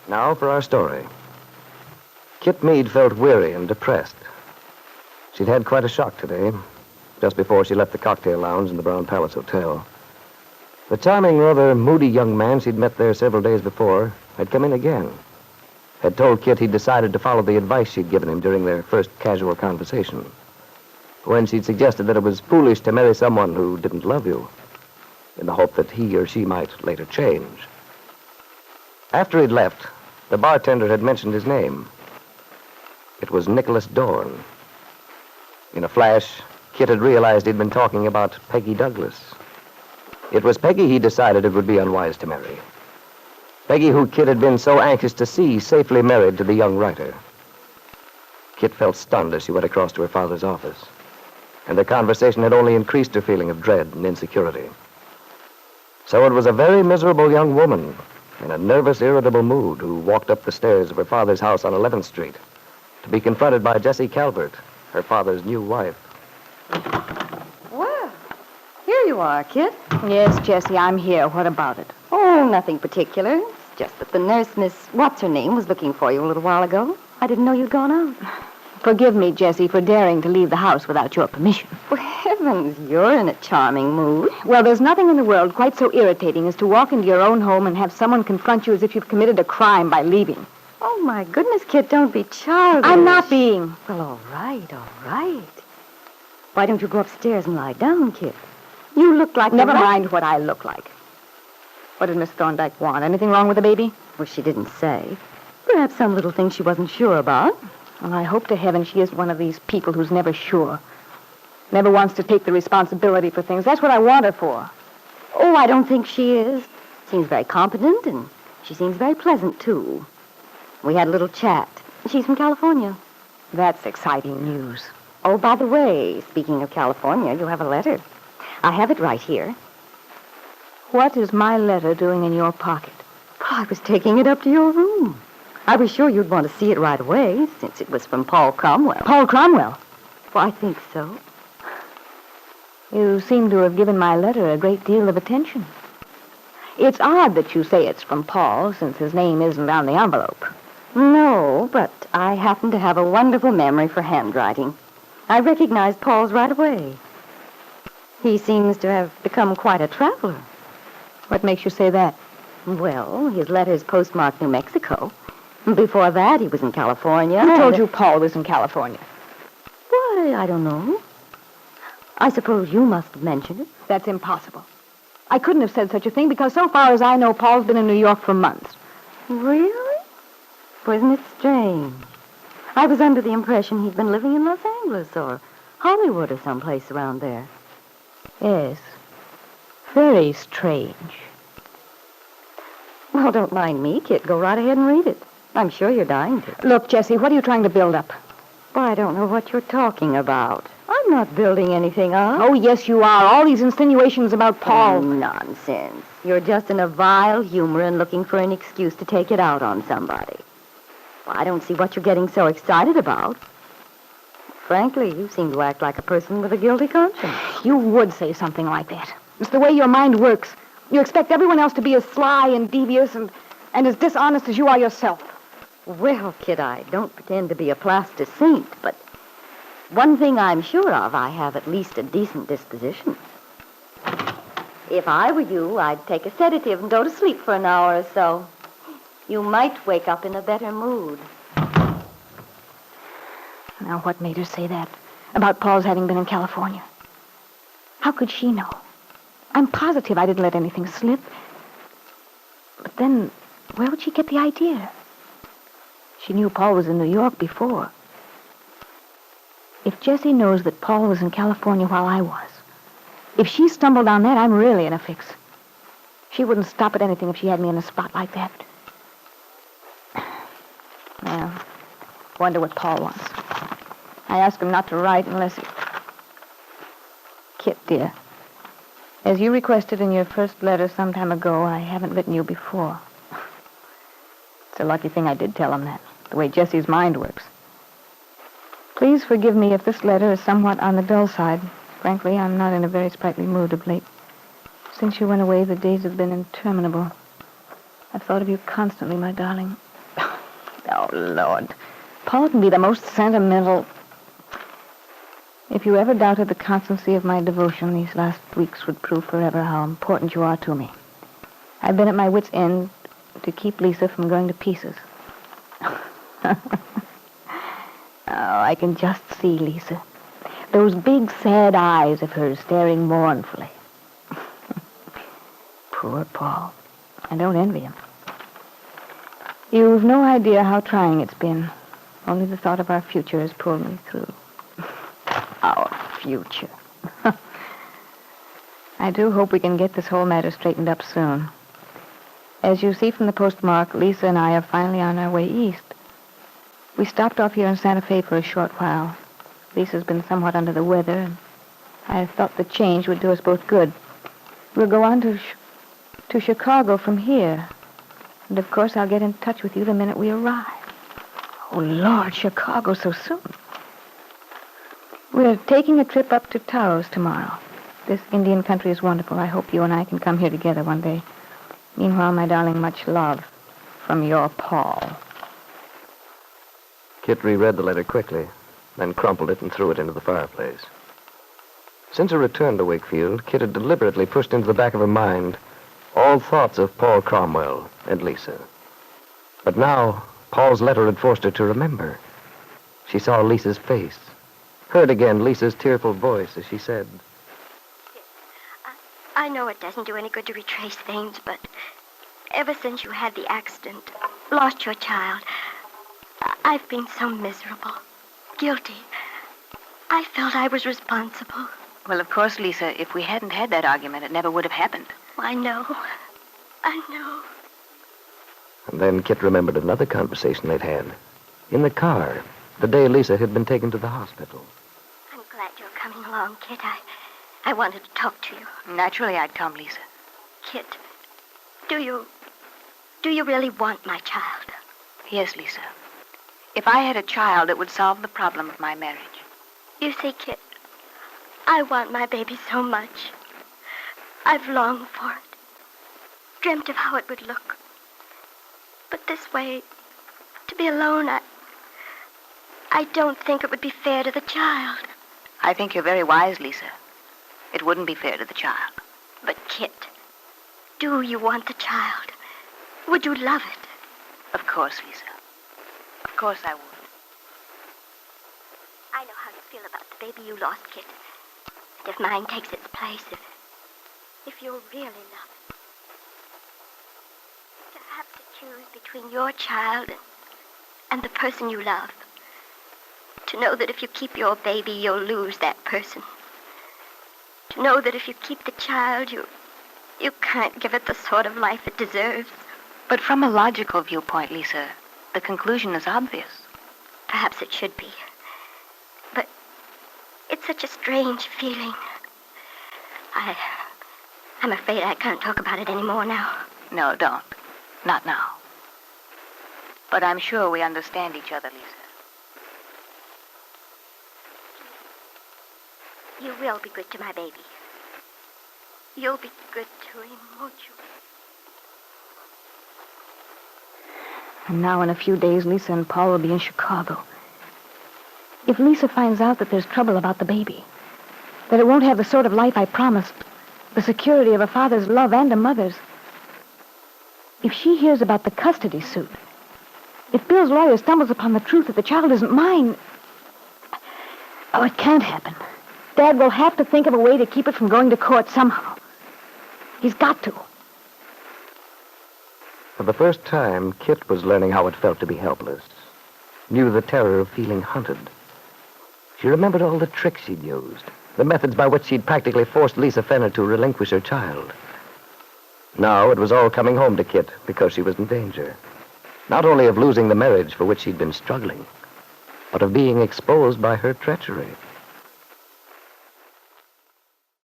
Now for our story. Kit Meade felt weary and depressed. She'd had quite a shock today, just before she left the cocktail lounge in the Brown Palace Hotel. The charming, rather moody young man she'd met there several days before had come in again. Had told Kit he'd decided to follow the advice she'd given him during their first casual conversation, when she'd suggested that it was foolish to marry someone who didn't love you, in the hope that he or she might later change. After he'd left, the bartender had mentioned his name. It was Nicholas Dorn. In a flash, Kit had realized he'd been talking about Peggy Douglas. It was Peggy he decided it would be unwise to marry. Peggy, who Kit had been so anxious to see safely married to the young writer. Kit felt stunned as she went across to her father's office, and their conversation had only increased her feeling of dread and insecurity. So it was a very miserable young woman in a nervous, irritable mood who walked up the stairs of her father's house on 11th Street to be confronted by Jessie Calvert, her father's new wife. Well, here you are, Kit. Yes, Jessie, I'm here. What about it? Oh, nothing particular. It's just that the nurse, Miss What's-Her-Name, was looking for you a little while ago. I didn't know you'd gone out. Forgive me, Jessie, for daring to leave the house without your permission. For heavens, you're in a charming mood. Well, there's nothing in the world quite so irritating as to walk into your own home and have someone confront you as if you've committed a crime by leaving. Oh, my goodness, Kit, don't be childish. I'm not being. Well, all right. Why don't you go upstairs and lie down, Kit? You look like... Never mind what I look like. What did Miss Thorndyke want? Anything wrong with the baby? Well, she didn't say. Perhaps some little thing she wasn't sure about. Well, I hope to heaven she isn't one of these people who's never sure. Never wants to take the responsibility for things. That's what I want her for. Oh, I don't think she is. Seems very competent, and she seems very pleasant, too. We had a little chat. She's from California. That's exciting news. Oh, by the way, speaking of California, you have a letter. I have it right here. What is my letter doing in your pocket? Well, I was taking it up to your room. I was sure you'd want to see it right away, since it was from Paul Cromwell. Paul Cromwell? Well, I think so. You seem to have given my letter a great deal of attention. It's odd that you say it's from Paul, since his name isn't on the envelope. No, but I happen to have a wonderful memory for handwriting. I recognized Paul's right away. He seems to have become quite a traveler. What makes you say that? Well, his letter's postmarked New Mexico. Before that, he was in California. Who told you Paul was in California? Why, I don't know. I suppose you must have mentioned it. That's impossible. I couldn't have said such a thing because so far as I know, Paul's been in New York for months. Really? Wasn't it strange? I was under the impression he'd been living in Los Angeles or Hollywood or someplace around there. Yes. Very strange. Well, don't mind me, Kit. Go right ahead and read it. I'm sure you're dying to. Look, Jessie, what are you trying to build up? Well, I don't know what you're talking about. I'm not building anything up. Oh, yes, you are. All these insinuations about Paul. Oh, nonsense. You're just in a vile humor and looking for an excuse to take it out on somebody. Well, I don't see what you're getting so excited about. Frankly, you seem to act like a person with a guilty conscience. You would say something like that. It's the way your mind works. You expect everyone else to be as sly and devious and as dishonest as you are yourself. Well, Kid, I don't pretend to be a plaster saint, but one thing I'm sure of, I have at least a decent disposition. If I were you, I'd take a sedative and go to sleep for an hour or so. You might wake up in a better mood. Now, what made her say that? About Paul's having been in California? How could she know? I'm positive I didn't let anything slip. But then, where would she get the idea? She knew Paul was in New York before. If Jessie knows that Paul was in California while I was, if she stumbled on that, I'm really in a fix. She wouldn't stop at anything if she had me in a spot like that. Well, wonder what Paul wants. I asked him not to write unless he... Kit, dear, as you requested in your first letter some time ago, I haven't written you before. It's a lucky thing I did tell him that, the way Jessie's mind works. Please forgive me if this letter is somewhat on the dull side. Frankly, I'm not in a very sprightly mood of late. Since you went away, the days have been interminable. I've thought of you constantly, my darling. Lord. Paul can be the most sentimental... If you ever doubted the constancy of my devotion, these last weeks would prove forever how important you are to me. I've been at my wit's end to keep Lisa from going to pieces. Oh, I can just see Lisa. Those big, sad eyes of hers staring mournfully. Poor Paul. I don't envy him. You've no idea how trying it's been. Only the thought of our future has pulled me through. Our future. I do hope we can get this whole matter straightened up soon. As you see from the postmark, Lisa and I are finally on our way east. We stopped off here in Santa Fe for a short while. Lisa's been somewhat under the weather, and I thought the change would do us both good. We'll go on to Chicago from here. And, of course, I'll get in touch with you the minute we arrive. Oh, Lord, Chicago so soon. We're taking a trip up to Taos tomorrow. This Indian country is wonderful. I hope you and I can come here together one day. Meanwhile, my darling, much love from your Paul. Kit reread the letter quickly, then crumpled it and threw it into the fireplace. Since her return to Wakefield, Kit had deliberately pushed into the back of her mind all thoughts of Paul Cromwell and Lisa. But now, Paul's letter had forced her to remember. She saw Lisa's face, heard again Lisa's tearful voice as she said, I know it doesn't do any good to retrace things, but ever since you had the accident, lost your child, I've been so miserable, guilty. I felt I was responsible. Well, of course, Lisa, if we hadn't had that argument, it never would have happened. I know. And then Kit remembered another conversation they'd had. In the car, the day Lisa had been taken to the hospital. I'm glad you're coming along, Kit. I wanted to talk to you. Naturally, I'd come, Lisa. Kit, do you really want my child? Yes, Lisa. If I had a child, it would solve the problem of my marriage. You see, Kit, I want my baby so much. I've longed for it, dreamt of how it would look. But this way, to be alone, I don't think it would be fair to the child. I think you're very wise, Lisa. It wouldn't be fair to the child. But, Kit, do you want the child? Would you love it? Of course, Lisa. Of course I would. I know how you feel about the baby you lost, Kit. And if mine takes its place, if you really love it. To have to choose between your child and the person you love. To know that if you keep your baby, you'll lose that person. To know that if you keep the child, you can't give it the sort of life it deserves. But from a logical viewpoint, Lisa, the conclusion is obvious. Perhaps it should be. But it's such a strange feeling. I'm afraid I can't talk about it anymore now. No, don't. Not now. But I'm sure we understand each other, Lisa. You will be good to my baby. You'll be good to him, won't you? And now in a few days, Lisa and Paul will be in Chicago. If Lisa finds out that there's trouble about the baby, that it won't have the sort of life I promised, the security of a father's love and a mother's, if she hears about the custody suit, if Bill's lawyer stumbles upon the truth that the child isn't mine, oh, it can't happen. Dad will have to think of a way to keep it from going to court somehow. He's got to. For the first time, Kit was learning how it felt to be helpless. Knew the terror of feeling hunted. She remembered all the tricks she'd used, the methods by which she'd practically forced Lisa Fenner to relinquish her child. Now it was all coming home to Kit because she was in danger. Not only of losing the marriage for which she'd been struggling, but of being exposed by her treachery.